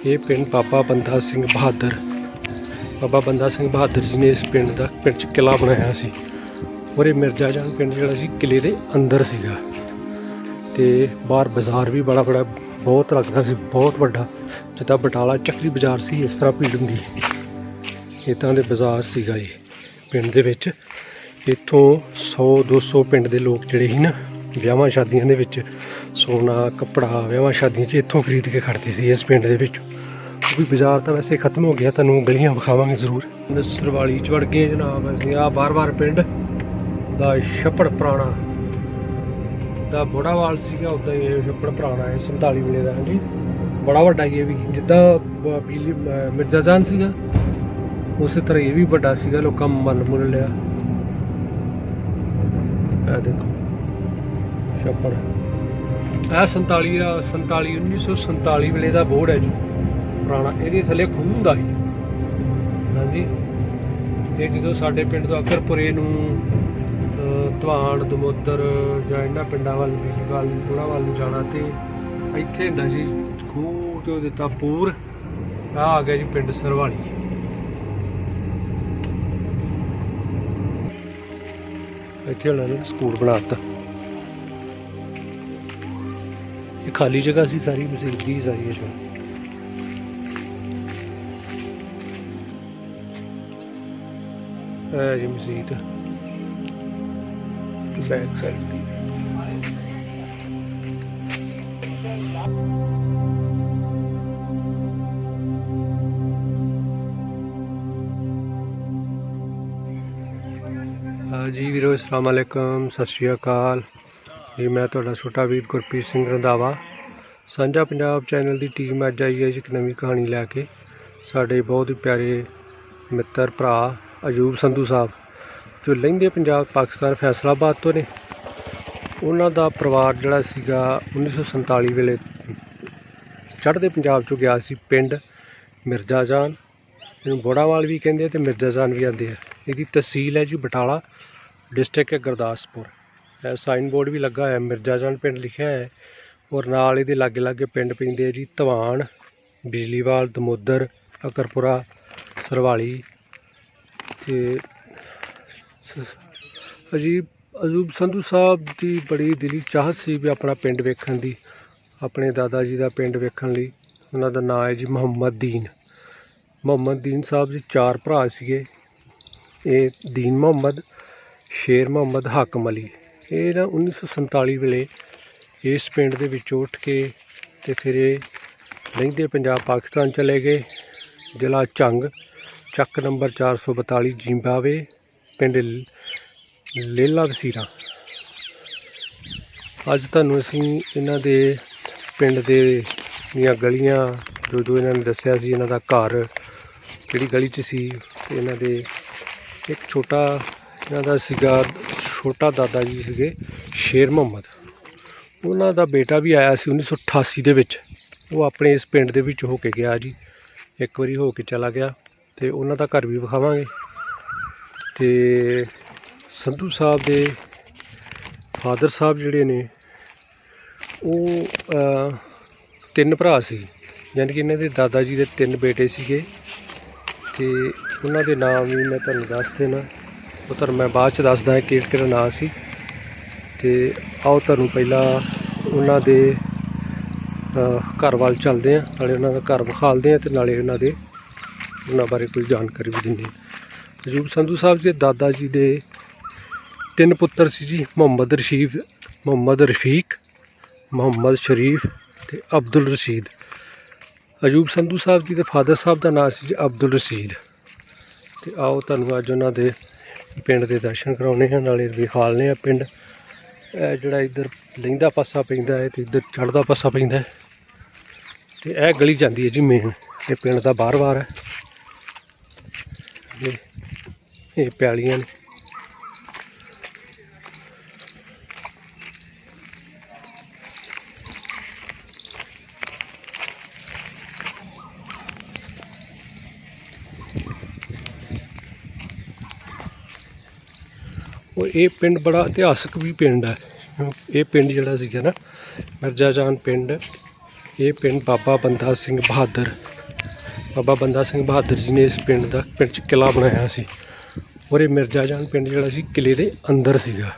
ये पिंड बाबा बंदा सिंह बहादुर जी ने इस पिंड का किला बनाया सी और ये मिर्जा जान पिंड जिहड़ा सी किले दे अंदर सीगा ते बाहर बाजार भी बड़ा बहुत लगदा सी, बहुत वड्डा जिद्दां बटाला चक्री बाजार सी इस तरह भीड़ हुंदी इदां दे बाजार सीगा ये पिंड दे विच। इत्थों 100-200 पिंड दे लोग जिहड़े ही ना विआहां शादियां दे विच सोना कपड़ा विआहां शादियां च इत्थों खरीद के खड़दे सी इस पिंड दे विच। कोई बाजार तो वैसे खत्म हो गया, तुहानूं गलियां विखावांगे जरूर। सरवाली च वड़ गए जनाब असीं आ बार-बार पिंड दा छप्पड़ पुराना दा बोड़ावाल सीगा उदां ही छप्पड़ पुराना है 47 वेले दा। हाँ जी बड़ा वड्डा ये भी जिद्दां बिजली मिर्जा जान सीगा उस तरह ये भी वड्डा सीगा, लोकां मन मुल लिया। ए देखो छप्पड़ ए 1947 वेले दा बोर्ड है जी पुराना, ये थले खूह हुंदा सी। हाँ जी ये जो साडे पिंड तो अकरपुरे नूं धवान दमोदर जां इन्हां पिंडां वल बीलीवाल बोड़ावाल नूं जाना ते इत्थे हुंदा जी खूह ते दित्ता पूर। आ गया जी पिंड सरवाली। इत्थे उन्हां ने स्कूल बनाता, ये खाली जगह सी सारी मसीत दी सारी है। जी मसीत बैक साइड दी जी वीरो अस्सलाम वालेकुम सत श्री अकाल जी। मैं तुहाडा छोटा वीर गुरप्रीत सिंह रंधावा। सांझा पंजाब चैनल की टीम अज आई है एक नवी कहानी लैके। साडे बहुत ही प्यारे मित्र भरा अजूब संधू साहब जो लहिंदे पंजाब पाकिस्तान फैसलाबाद तो ने, उन्हां दा परिवार जिहड़ा सीगा 1947 वेले चढ़दे पंजाब चों गया सी पिंड मिर्जा जान, इहनूं बोड़ावाल भी कहिंदे ते मिर्जा जान भी आंदे आ। इहदी तहसील है जी बटाला, डिस्ट्रिक्ट है गुरदासपुर। साइन बोर्ड भी लगा है मिर्जा जान पिंड लिखा है और नाल इहदे लागे लागे पिंड पैंदे जी धवान बिजलीवाल दमोदर अकरपुरा सरवाली ते अजूब संधू साहब की बड़ी दिली चाहत सी भी अपना पिंड वेखण दी, अपने दादा जी का पिंड वेखण लई। उन्हां दा नाम है जी मुहम्मद दीन साहब जी। 4 भरा सीगे, ये दीन मुहम्मद, शेर मुहम्मद, हाकम अली। ये ना 1947 वेले इस पिंड दे विचों उठ के ते फिर लहिंदे पंजाब पाकिस्तान चले गए। जिला झंग, चक नंबर 442 जिम्बावे, पिंड लेला वसीरा। अज तुहानूं असीं इन्हां दे पिंड दे दियां गलियां जो इन्हां ने दस्सिया सी, इन्हां दा घर किहड़ी गली च सी, इन्हां दे एक छोटा इन्हां दा सीगा छोटा दादा जी सीगे शेर मुहम्मद, उन्हां दा बेटा भी आया सी 1988 दे विच। वो अपने इस पिंड दे विच हो के गया जी, एक बारी हो के चला गया ते उन्हां दा घर भी विखावांगे। ते संधू साहब दे फादर साहब जिहड़े ने वो 3 भरा सी, यानी कि इन्हां दे दादा जी दे 3 बेटे सीगे ते उन्हां दे नाम भी मैं तुहानूं दस देना, वो तुहानूं मैं बाद च दसदा किहड़ा नाम सी। ते आओ तुहानूं पहिला उन्हां दे घर वाल चलदे हैं, नाले उन्हां दा घर विखालदे हैं ते नाले उन्हां बारे कोई जानकारी भी दिंदे। अजूब संधू साहब जी दादा जी दे 3 पुत्तर सी जी, मुहम्मद रफीक, मुहम्मद शरीफ ते अब्दुल रशीद। अजूब संधू साहब जी के फादर साहब का नाम सी जी अब्दुल रशीद। ते आओ तुहानूं अज उन्हां दे पिंड के दर्शन कराने हैं, नाले विखालने हैं पिंड। जिहड़ा इधर लहिंदा पासा पैंदा है ते इधर चढ़दा पासा पैंदा है ते यह गली जाती है जी मेन, ये पिंड का बार-बार है। ये प्यालियां ने और ये पिंड बड़ा इतिहासक भी पिंड है। ये पिंड जिहड़ा सीगा ना मिर्जा जान पिंड ਇਹ ਪਿੰਡ ਬਾਬਾ ਬੰਦਾ ਸਿੰਘ ਬਹਾਦਰ ਜੀ ਨੇ ਇਸ ਪਿੰਡ 'ਚ ਕਿਲ੍ਹਾ ਬਣਾਇਆ ਸੀ। ਔਰ ਇਹ ਮਿਰਜ਼ਾ ਜਾਨ ਪਿੰਡ ਜਿਹੜਾ ਸੀ ਕਿਲ੍ਹੇ ਦੇ ਅੰਦਰ ਸੀਗਾ।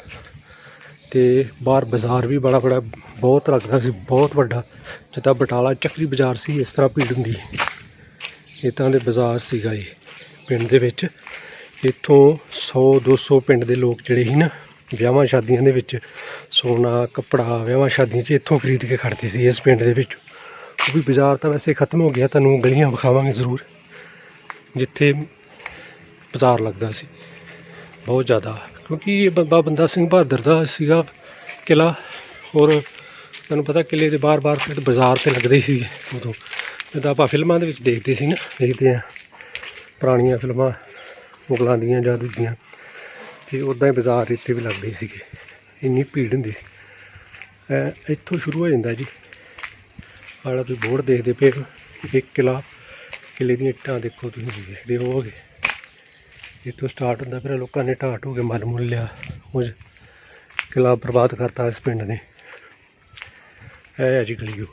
ਤੇ ਬਾਹਰ ਬਾਜ਼ਾਰ ਵੀ ਬੜਾ ਬਹੁਤ ਲੱਗਦਾ ਸੀ, ਬਹੁਤ ਵੱਡਾ, ਜਿੱਦਾਂ ਬਟਾਲਾ ਚੱਕਰੀ ਬਾਜ਼ਾਰ ਸੀ ਇਸ ਤਰ੍ਹਾਂ ਭੀੜ ਹੁੰਦੀ। ਇਸ ਤਰ੍ਹਾਂ ਦੇ ਬਾਜ਼ਾਰ ਸੀਗਾ ਇਹ ਪਿੰਡ ਦੇ ਵਿੱਚ। ਇੱਥੋਂ 100-200 ਪਿੰਡ ਦੇ ਲੋਕ ਜਿਹੜੇ ਸੀ ਨਾ, ਵਿਆਹਾਂ ਸ਼ਾਦੀਆਂ ਦੇ ਵਿੱਚ ਸੋਨਾ ਕੱਪੜਾ ਵਿਆਹਾਂ ਸ਼ਾਦੀਆਂ 'ਚ ਇੱਥੋਂ ਖਰੀਦ ਕੇ ਖੜਦੇ ਸੀ ਇਸ ਪਿੰਡ ਦੇ ਵਿੱਚ। ਉਹ ਵੀ ਬਾਜ਼ਾਰ ਤਾਂ ਵੈਸੇ ਖ਼ਤਮ ਹੋ ਗਿਆ, ਤੁਹਾਨੂੰ ਗਲੀਆਂ ਵਿਖਾਵਾਂਗੇ ਜ਼ਰੂਰ ਜਿੱਥੇ ਬਾਜ਼ਾਰ ਲੱਗਦਾ ਸੀ ਬਹੁਤ ਜ਼ਿਆਦਾ, ਕਿਉਂਕਿ ਇਹ ਬਾਬਾ ਬੰਦਾ ਸਿੰਘ ਬਹਾਦਰ ਦਾ ਸੀਗਾ ਕਿਲ੍ਹਾ। ਔਰ ਤੁਹਾਨੂੰ ਪਤਾ ਕਿਲ੍ਹੇ ਦੇ ਬਾਹਰ ਫਿਰ ਬਾਜ਼ਾਰ 'ਤੇ ਲੱਗਦੇ ਸੀ ਉਦੋਂ, ਜਿੱਦਾਂ ਆਪਾਂ ਫਿਲਮਾਂ ਦੇ ਵਿੱਚ ਦੇਖਦੇ ਹਾਂ ਪੁਰਾਣੀਆਂ ਫਿਲਮਾਂ ਮੁਗਲਾਂ ਦੀਆਂ ਜਾਂ ਦੂਜੀਆਂ, ਅਤੇ ਉੱਦਾਂ ਹੀ ਬਾਜ਼ਾਰ ਇੱਥੇ ਵੀ ਲੱਗਦੇ ਸੀਗੇ। ਇੰਨੀ ਭੀੜ ਹੁੰਦੀ ਸੀ। ਇੱਥੋਂ ਸ਼ੁਰੂ ਹੋ ਜਾਂਦਾ ਜੀ, ਆਲਾ ਤੁਸੀਂ ਬੋਰਡ ਦੇਖਦੇ ਪਏ ਹੋ, ਇੱਕ ਕਿਲ੍ਹੇ ਦੀਆਂ ਇੱਟਾਂ ਦੇਖੋ ਤੁਸੀਂ ਦੇਖਦੇ ਹੋਵੋਗੇ। ਇੱਥੋਂ ਸਟਾਰਟ ਹੁੰਦਾ, ਫਿਰ ਲੋਕਾਂ ਨੇ ਢਾਹ ਢੂ ਕੇ ਮੱਲ ਮੁੱਲ ਲਿਆ, ਕੁਝ ਕਿਲ੍ਹਾ ਬਰਬਾਦ ਕਰਤਾ ਇਸ ਪਿੰਡ ਨੇ। ਇਹ ਹੈ ਜੀ ਗਲੀ।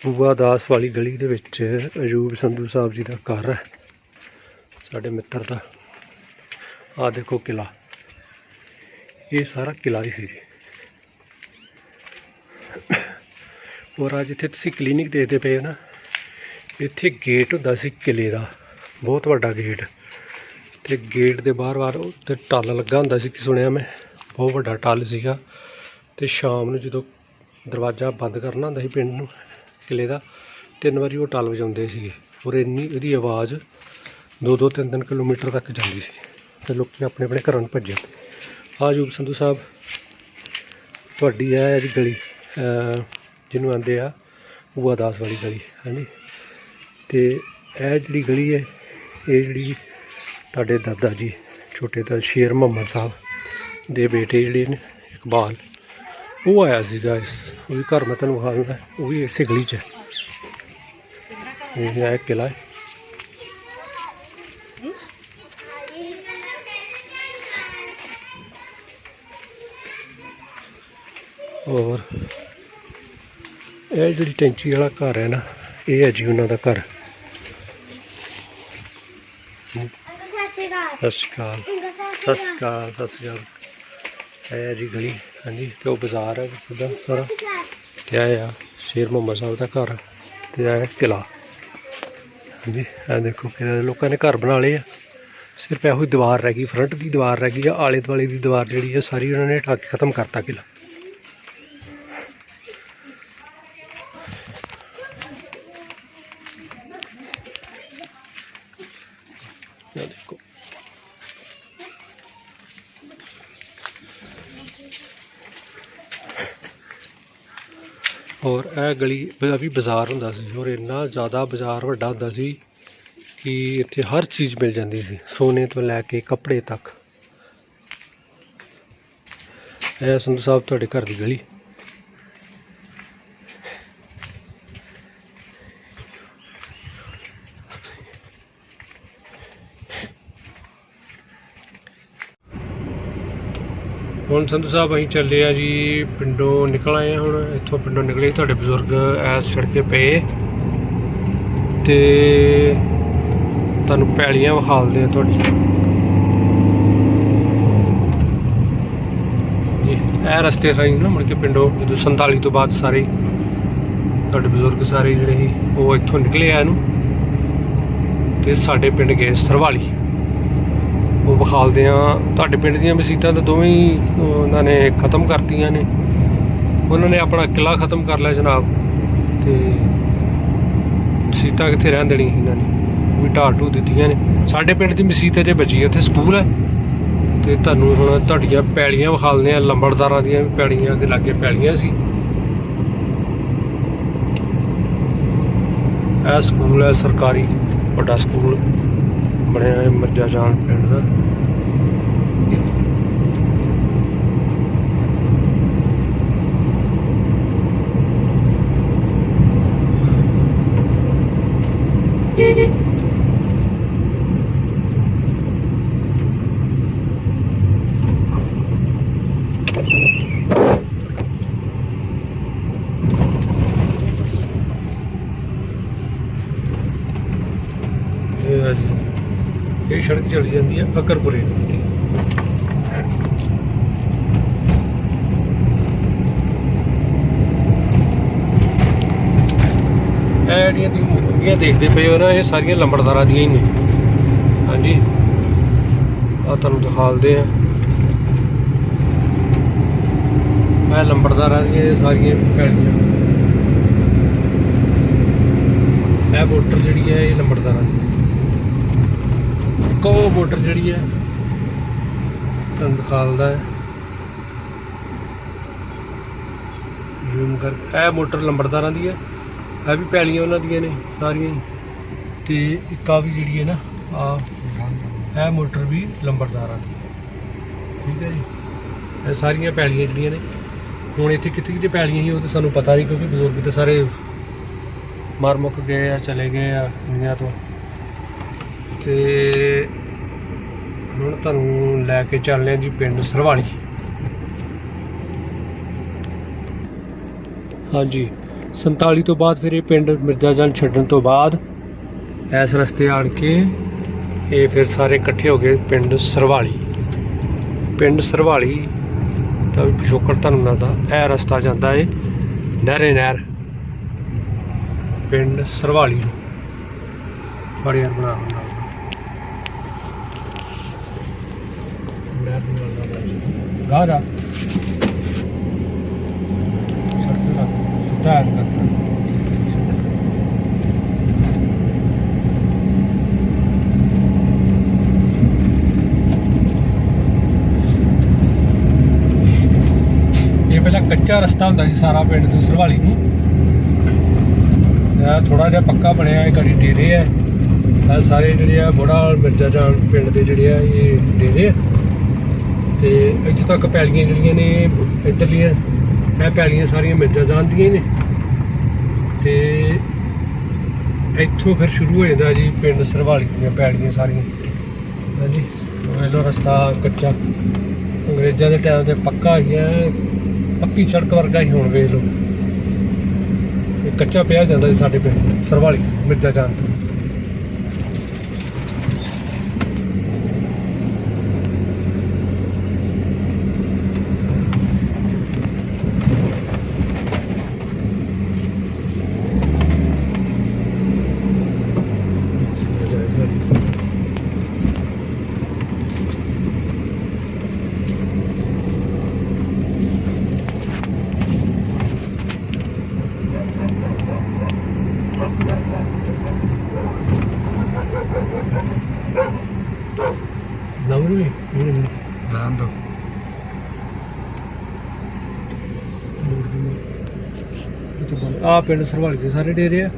ਬੂਆ ਦਾਸ ਵਾਲੀ ਗਲੀ ਦੇ ਵਿੱਚ ਅਯੂਬ ਸੰਧੂ ਸਾਹਿਬ ਜੀ ਦਾ ਘਰ ਹੈ, ਸਾਡੇ ਮਿੱਤਰ ਦਾ। ਆਹ ਦੇਖੋ ਕਿਲ੍ਹਾ, ਇਹ ਸਾਰਾ ਕਿਲ੍ਹਾ ਹੀ ਸੀ ਜੀ। ਔਰ ਅੱਜ ਜਿੱਥੇ ਤੁਸੀਂ ਕਲੀਨਿਕ ਦੇਖਦੇ ਪਏ ਹੋ ਨਾ, ਇੱਥੇ ਗੇਟ ਹੁੰਦਾ ਸੀ ਕਿਲ੍ਹੇ ਦਾ, ਬਹੁਤ ਵੱਡਾ ਗੇਟ। ਅਤੇ ਗੇਟ ਦੇ ਬਾਹਰ ਉੱਤੇ ਟੱਲ ਲੱਗਾ ਹੁੰਦਾ ਸੀ, ਕਿ ਸੁਣਿਆ ਮੈਂ, ਬਹੁਤ ਵੱਡਾ ਟੱਲ ਸੀਗਾ। ਅਤੇ ਸ਼ਾਮ ਨੂੰ ਜਦੋਂ ਦਰਵਾਜ਼ਾ ਬੰਦ ਕਰਨਾ ਹੁੰਦਾ ਸੀ ਪਿੰਡ ਨੂੰ ਕਿਲ੍ਹੇ ਦਾ, 3 ਵਾਰੀ ਉਹ ਟੱਲ ਵਜਾਉਂਦੇ ਸੀਗੇ। ਔਰ ਇੰਨੀ ਇਹਦੀ ਆਵਾਜ਼ 2-2, 3-3 ਕਿਲੋਮੀਟਰ ਤੱਕ ਜਾਂਦੀ ਸੀ, ਅਤੇ ਲੋਕ ਆਪਣੇ ਘਰਾਂ ਨੂੰ ਭੱਜੇ। ਅਯੂਬ ਸੰਧੂ ਸਾਹਿਬ ਤੁਹਾਡੀ ਹੈ ਜੀ ਗਲੀ, ਜਿਹਨੂੰ ਆਉਂਦੇ ਆ ਬੂਆ ਦਾਸ ਵਾਲੀ ਗਲੀ, ਹਾਂਜੀ। ਅਤੇ ਇਹ ਜਿਹੜੀ ਗਲੀ ਹੈ, ਇਹ ਜਿਹੜੀ ਤੁਹਾਡੇ ਦਾਦਾ ਜੀ ਛੋਟੇ ਤਾਂ ਸ਼ੇਰ ਮੁਹੰਮਦ ਸਾਹਿਬ ਦੇ ਬੇਟੇ ਜਿਹੜੇ ਨੇ ਇਕਬਾਲ, ਉਹ ਆਇਆ ਸੀਗਾ। ਉਹ ਵੀ ਘਰ ਮੈਂ ਤੁਹਾਨੂੰ ਵਿਖਾ ਦਿੰਦਾ, ਉਹ ਵੀ ਇਸੇ ਗਲੀ 'ਚ ਹੈ। ਇਹ ਕਿਲ੍ਹਾ ਹੈ। ਔਰ ਇਹ ਜਿਹੜੀ ਟੈਂਚੀ ਵਾਲਾ ਘਰ ਹੈ ਨਾ, ਇਹ ਹੈ ਜੀ ਉਹਨਾਂ ਦਾ ਘਰ। ਸਤਿ ਸ਼੍ਰੀ ਅਕਾਲ। ਇਹ ਜੀ ਗਲੀ, ਹਾਂਜੀ। ਅਤੇ ਉਹ ਬਾਜ਼ਾਰ ਹੈ ਸਿੱਧਾ ਸਾਰਾ, ਅਤੇ ਇਹ ਆ ਸ਼ੇਰ ਮੁਹੰਮਦ ਸਾਹਿਬ ਦਾ ਘਰ, ਅਤੇ ਇਹ ਕਿਲ੍ਹਾ, ਹਾਂਜੀ। ਇਹ ਦੇਖੋ ਕਿ ਲੋਕਾਂ ਨੇ ਘਰ ਬਣਾ ਲਏ ਆ, ਸਿਰਫ ਇਹੋ ਹੀ ਦੀਵਾਰ ਰਹਿ ਗਈ, ਫਰੰਟ ਦੀ ਦੀਵਾਰ ਰਹਿ ਗਈ ਆ। ਆਲੇ ਦੁਆਲੇ ਦੀ ਦੀਵਾਰ ਜਿਹੜੀ ਹੈ ਸਾਰੀ ਉਹਨਾਂ ਨੇ ਢਾਹ ਕੇ ਖ਼ਤਮ ਕਰਤਾ ਕਿਲ੍ਹਾ। ਦੇਖੋ ਔਰ ਇਹ ਗਲੀ ਵੀ ਬਾਜ਼ਾਰ ਹੁੰਦਾ ਸੀ, ਔਰ ਇੰਨਾ ਜ਼ਿਆਦਾ ਬਾਜ਼ਾਰ ਵੱਡਾ ਹੁੰਦਾ ਸੀ ਕਿ ਇੱਥੇ ਹਰ ਚੀਜ਼ ਮਿਲ ਜਾਂਦੀ ਸੀ, ਸੋਨੇ ਤੋਂ ਲੈ ਕੇ ਕੱਪੜੇ ਤੱਕ। ਇਹ ਸੰਧੂ ਸਾਹਿਬ ਤੁਹਾਡੇ ਘਰ ਦੀ ਗਲੀ। ਹੁਣ ਸੰਧੂ ਸਾਹਿਬ ਅਸੀਂ ਚੱਲੇ ਆ ਜੀ, ਪਿੰਡੋਂ ਨਿਕਲ ਆਏ ਹਾਂ। ਹੁਣ ਇੱਥੋਂ ਪਿੰਡੋਂ ਨਿਕਲੇ, ਤੁਹਾਡੇ ਬਜ਼ੁਰਗ ਐਸ ਸੜਕੇ ਪਏ, ਅਤੇ ਤੁਹਾਨੂੰ ਪੈਲੀਆਂ ਵਿਖਾਲਦੇ ਆ ਤੁਹਾਡੀ ਜੀ। ਇਹ ਰਸਤੇ ਰਾਹੀਂ ਨਾ ਮੁੜ ਕੇ ਪਿੰਡੋਂ, ਜਦੋਂ 47 ਤੋਂ ਬਾਅਦ ਸਾਰੇ ਤੁਹਾਡੇ ਬਜ਼ੁਰਗ ਸਾਰੇ ਜਿਹੜੇ ਸੀ ਉਹ ਇੱਥੋਂ ਨਿਕਲੇ ਆ ਇਹਨੂੰ, ਅਤੇ ਸਾਡੇ ਪਿੰਡ ਗਏ ਸਰਵਾਲੀ। ਉਹ ਵਿਖਾਲਦੇ ਆ। ਤੁਹਾਡੇ ਪਿੰਡ ਦੀਆਂ ਮਸੀਤਾਂ ਤਾਂ ਦੋਵੇਂ ਹੀ ਉਹਨਾਂ ਨੇ ਖ਼ਤਮ ਕਰਤੀਆਂ ਨੇ, ਉਹਨਾਂ ਨੇ ਆਪਣਾ ਕਿਲ੍ਹਾ ਖ਼ਤਮ ਕਰ ਲਿਆ ਜਨਾਬ, ਅਤੇ ਮਸੀਤਾਂ ਕਿੱਥੇ ਰਹਿਣ ਦੇਣੀ ਇਹਨਾਂ ਨੇ, ਉਹ ਵੀ ਢਾਹ ਢੂ ਦਿੱਤੀਆਂ ਨੇ। ਸਾਡੇ ਪਿੰਡ ਦੀ ਮਸੀਤ ਅਜੇ ਬਚੀ ਹੈ, ਉੱਥੇ ਸਕੂਲ ਹੈ। ਅਤੇ ਤੁਹਾਨੂੰ ਹੁਣ ਤੁਹਾਡੀਆਂ ਪੈਲੀਆਂ ਵਿਖਾਲਦੇ ਆ, ਲੰਬੜਦਾਰਾਂ ਦੀਆਂ ਵੀ ਪੈਲੀਆਂ ਦੇ ਲਾਗੇ ਪੈਲੀਆਂ ਸੀ। ਇਹ ਸਕੂਲ ਹੈ ਸਰਕਾਰੀ, ਵੱਡਾ ਸਕੂਲ ਬਣਿਆ ਹੈ ਮਿਰਜ਼ਾ ਜਾਨ ਪਿੰਡ ਦਾ। ਇਹ ਸੜਕ ਚਲੀ ਜਾਂਦੀ ਹੈ ਅਕਰਪੁਰੇ ਨੂੰ। ਇਹ ਜਿਹੜੀਆਂ ਤੁਸੀਂ ਮੁਰਗੀਆਂ ਦੇਖਦੇ ਪਏ ਹੋ ਨਾ, ਇਹ ਸਾਰੀਆਂ ਲੰਬੜਦਾਰਾਂ ਦੀਆਂ ਹੀ ਨੇ। ਹਾਂਜੀ, ਆ ਤੁਹਾਨੂੰ ਦਿਖਾਲਦੇ ਆ, ਇਹ ਲੰਬੜਦਾਰਾਂ ਦੀਆਂ ਇਹ ਸਾਰੀਆਂ ਪੈਲੀਆਂ। ਇਹ ਮੋਟਰ ਜਿਹੜੀ ਹੈ ਇਹ ਲੰਬੜਦਾਰਾਂ ਦੀ। ਇੱਕ ਉਹ ਮੋਟਰ ਜਿਹੜੀ ਹੈ ਤੁਹਾਨੂੰ ਦਿਖਾਲਦਾ ਹੈ ਜ਼ੂਮ ਕਰ। ਇਹ ਮੋਟਰ ਲੰਬੜਦਾਰਾਂ ਦੀ ਹੈ, ਇਹ ਵੀ ਪੈਲੀਆਂ ਉਹਨਾਂ ਦੀਆਂ ਨੇ ਸਾਰੀਆਂ। ਤੇ ਇੱਕ ਆ ਵੀ ਜਿਹੜੀ ਹੈ ਨਾ, ਇਹ ਮੋਟਰ ਵੀ ਲੰਬੜਦਾਰਾਂ ਦੀ। ਠੀਕ ਹੈ ਜੀ, ਇਹ ਸਾਰੀਆਂ ਪੈਲੀਆਂ ਜਿਹੜੀਆਂ ਨੇ। ਹੁਣ ਇੱਥੇ ਕਿੱਥੇ ਕਿੱਥੇ ਪੈਲੀਆਂ ਸੀ ਉਹ ਤਾਂ ਸਾਨੂੰ ਪਤਾ ਨਹੀਂ, ਕਿਉਂਕਿ ਬਜ਼ੁਰਗ ਤਾਂ ਸਾਰੇ ਮਰ ਮੁੱਕ ਗਏ ਆ, ਚਲੇ ਗਏ ਆ ਦੁਨੀਆ ਤੋਂ। ਤੇ ਹੁਣ ਤੁਹਾਨੂੰ ਲੈ ਕੇ ਚੱਲਦੇ ਹਾਂ ਜੀ ਪਿੰਡ ਸਰਵਾਲੀ। ਹਾਂਜੀ, 47 ਤੋਂ ਬਾਅਦ ਫਿਰ ਇਹ ਪਿੰਡ ਮਿਰਜ਼ਾਜਾਨ ਛੱਡਣ ਤੋਂ ਬਾਅਦ ਇਸ ਰਸਤੇ ਆਣ ਕੇ ਇਹ ਫਿਰ ਸਾਰੇ ਇਕੱਠੇ ਹੋ ਗਏ ਪਿੰਡ ਸਰਵਾਲੀ। ਪਿੰਡ ਸਰਵਾਲੀ ਦਾ ਵੀ ਪਿਛੋਕੜ ਤੁਹਾਨੂੰ ਦੱਸਦਾ, ਇਹ ਰਸਤਾ ਜਾਂਦਾ ਹੈ ਨਹਿਰੇ ਨਹਿਰ ਪਿੰਡ ਸਰਵਾਲੀ ਨੂੰ। ਬੜੇ ਯਾਰ ਬਣਾ ਗਾਰਾ ਸਿੱਧਾ ਕਰਤਾ। ਇਹ ਪਹਿਲਾਂ ਕੱਚਾ ਰਸਤਾ ਹੁੰਦਾ ਸੀ ਸਾਰਾ ਪਿੰਡ ਤੋਂ ਸਰਵਾਲੀ ਨੂੰ। ਥੋੜਾ ਜਿਹਾ ਪੱਕਾ ਬਣਿਆ, ਇਹ ਗਾੜੀ ਡੇਰੇ ਹੈ। ਇਹ ਸਾਰੇ ਜਿਹੜੇ ਆ ਬੁੜਾ ਮਿਰਜ਼ਾਜਾਨ ਪਿੰਡ ਦੇ ਜਿਹੜੇ ਆ ਇਹ ਡੇਰੇ ਆ। ਤੇ ਇੱਥੇ ਤੱਕ ਪੈਲੀਆਂ ਜਿਹੜੀਆਂ ਨੇ ਇੱਧਰਲੀਆਂ, ਇਹ ਪੈਲੀਆਂ ਸਾਰੀਆਂ ਮਿਰਜ਼ਾਜਾਨ ਦੀਆਂ ਹੀ ਨੇ। ਤੇ ਇੱਥੋਂ ਫਿਰ ਸ਼ੁਰੂ ਹੋ ਜਾਂਦਾ ਜੀ ਪਿੰਡ ਸਰਵਾਲੀ ਦੀਆਂ ਪੈਲੀਆਂ ਸਾਰੀਆਂ। ਹਾਂਜੀ, ਪਹਿਲਾਂ ਰਸਤਾ ਕੱਚਾ, ਅੰਗਰੇਜ਼ਾਂ ਦੇ ਟਾਈਮ 'ਤੇ ਪੱਕਾ ਹੀ ਹੈ, ਪੱਕੀ ਸੜਕ ਵਰਗਾ ਹੀ। ਹੁਣ ਵੇਖ ਲਓ, ਇਹ ਕੱਚਾ ਪਿਆ ਜਾਂਦਾ ਜੀ ਸਾਡੇ ਪਿੰਡ ਸਰਵਾਲੀ ਮਿਰਜ਼ਾਜਾਨ ਤੋਂ। ਆ ਪਿੰਡ ਸਰਵਾਲੀ ਦੇ ਸਾਰੇ ਡੇਰੇ ਆ।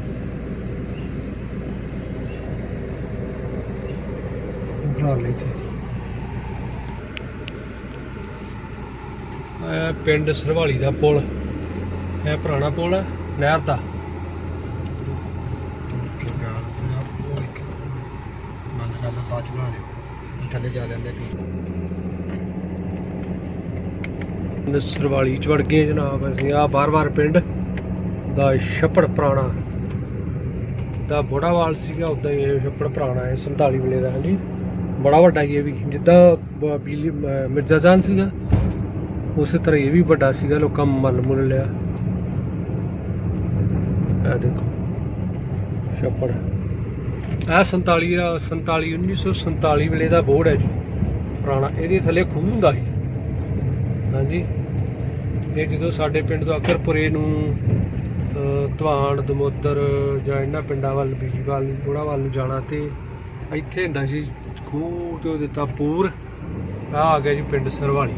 ਇਹ ਪਿੰਡ ਸਰਵਾਲੀ ਦਾ ਪੁਲ, ਇਹ ਪੁਰਾਣਾ ਪੁਲ ਹੈ ਨਹਿਰ ਦਾ। ਥੱਲੇ ਜਾ ਲੈਂਦੇ ਸਰਵਾਲੀ ਚ ਵੜ ਗਏ ਜਨਾਬ ਅਸੀਂ। ਆ ਬਾਰ-ਬਾਰ ਪਿੰਡ ਦਾ ਛੱਪੜ ਪੁਰਾਣਾ ਦਾ ਬੋੜਾਵਾਲ ਸੀਗਾ, ਉੱਦਾਂ ਹੀ ਇਹ ਛੱਪੜ ਪੁਰਾਣਾ ਹੈ 47 ਵੇਲੇ ਦਾ। ਹਾਂਜੀ, ਬੜਾ ਵੱਡਾ ਇਹ ਵੀ, ਜਿੱਦਾਂ ਮਿਰਜ਼ਾਜਾਨ ਸੀਗਾ ਉਸੇ ਤਰ੍ਹਾਂ ਇਹ ਵੀ ਵੱਡਾ ਸੀਗਾ। ਲੋਕਾਂ ਮੱਲ ਮੁੱਲ ਲਿਆ। ਇਹ ਦੇਖੋ ਛੱਪੜ, ਇਹ 1947 ਵੇਲੇ ਦਾ ਬੋਰਡ ਹੈ ਜੀ ਪੁਰਾਣਾ। ਇਹਦੇ ਥੱਲੇ ਖੂਹ ਹੁੰਦਾ ਸੀ। ਹਾਂਜੀ, ਇਹ ਜਦੋਂ ਸਾਡੇ ਪਿੰਡ ਤੋਂ ਅਕਰਪੁਰੇ ਨੂੰ ਧਵਾਨ ਦਮੋਦਰ ਜਾਂ ਇਹਨਾਂ ਪਿੰਡਾਂ ਵੱਲ ਬੀਜੀਵਾਲ ਨੂੰ ਬੋੜਾ ਵੱਲ ਨੂੰ ਜਾਣਾ, ਤੇ ਇੱਥੇ ਹੁੰਦਾ ਸੀ ਖੂਹ ਤੇ ਉਹ ਦਿੱਤਾ ਪੂਰ। ਆ ਗਿਆ ਜੀ ਪਿੰਡ ਸਰਵਾਲੀ।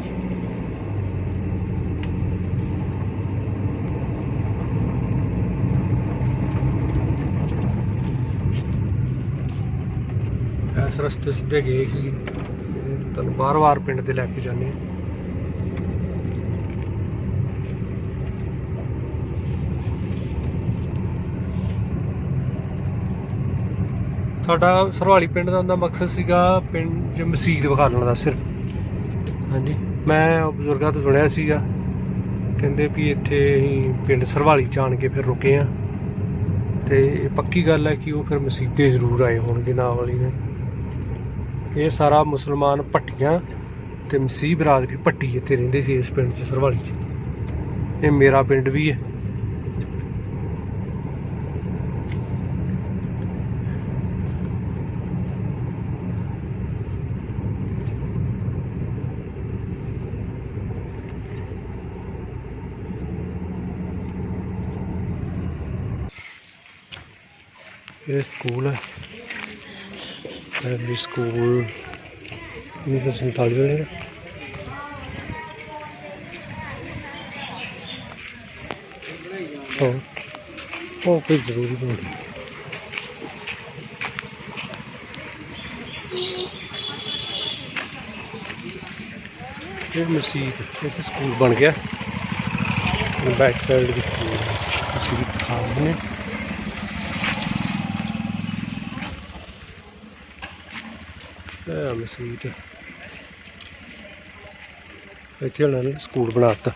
ਇਸ ਰਸਤੇ ਸਿੱਧੇ ਗਏ ਸੀ, ਤੁਹਾਨੂੰ ਬਾਰ-ਬਾਰ ਪਿੰਡ ਤੇ ਲੈ ਕੇ ਜਾਂਦੇ ਹਾਂ। ਸਾਡਾ ਸਰਵਾਲੀ ਪਿੰਡ ਦਾ ਉਹਦਾ ਮਕਸਦ ਸੀਗਾ ਪਿੰਡ 'ਚ ਮਸੀਤ ਵਿਖਾਲਣ ਦਾ ਸਿਰਫ। ਹਾਂਜੀ, ਮੈਂ ਬਜ਼ੁਰਗਾਂ ਤੋਂ ਸੁਣਿਆ ਸੀਗਾ, ਕਹਿੰਦੇ ਵੀ ਇੱਥੇ ਅਸੀਂ ਪਿੰਡ ਸਰਵਾਲੀ 'ਚ ਆਣ ਕੇ ਫਿਰ ਰੁਕੇ ਹਾਂ। ਤੇ ਇਹ ਪੱਕੀ ਗੱਲ ਹੈ ਕਿ ਉਹ ਫਿਰ ਮਸੀਤੇ ਜ਼ਰੂਰ ਆਏ ਹੋਣਗੇ ਨਾਲ ਵਾਲੀ ਨੇ। ਇਹ ਸਾਰਾ ਮੁਸਲਮਾਨ ਭੱਟੀਆਂ ਤੇ ਮਸੀਹ ਬਰਾਦਰੀ ਭੱਟੀ ਇੱਥੇ ਰਹਿੰਦੇ ਸੀ ਇਸ ਪਿੰਡ 'ਚ ਸਰਵਾਲੀ 'ਚ। ਇਹ ਮੇਰਾ ਪਿੰਡ ਵੀ ਹੈ। ਇਹ ਸਕੂਲ ਹੈ, ਪ੍ਰਾਇਮਰੀ ਸਕੂਲ 1947 ਵਾਲੇ ਦਾ। ਉਹ ਕੋਈ ਜ਼ਰੂਰੀ ਨਹੀਂ। ਇਹ ਮਸਜਿਦ ਇੱਥੇ ਸਕੂਲ ਬਣ ਗਿਆ। ਬੈਕ ਸਾਈਡ ਦੀ ਸਕੂਲ ਮਸਜਿਦ ਸਾਹਮਣੇ। ਮਸਜਿਦ ਇੱਥੇ ਉਹਨਾਂ ਨੇ ਸਕੂਲ ਬਣਾ ਦਿੱਤਾ।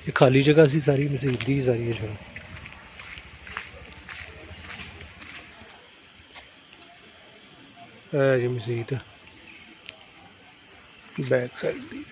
ਇਹ ਖਾਲੀ ਜਗ੍ਹਾ ਸੀ ਸਾਰੀ ਮਸਜਿਦ ਦੀ ਸਾਰੀ ਜਗ੍ਹਾ। ਇਹ ਜੀ ਮਸਜਿਦ ਬੈਕ ਸਾਈਡ ਦੀ।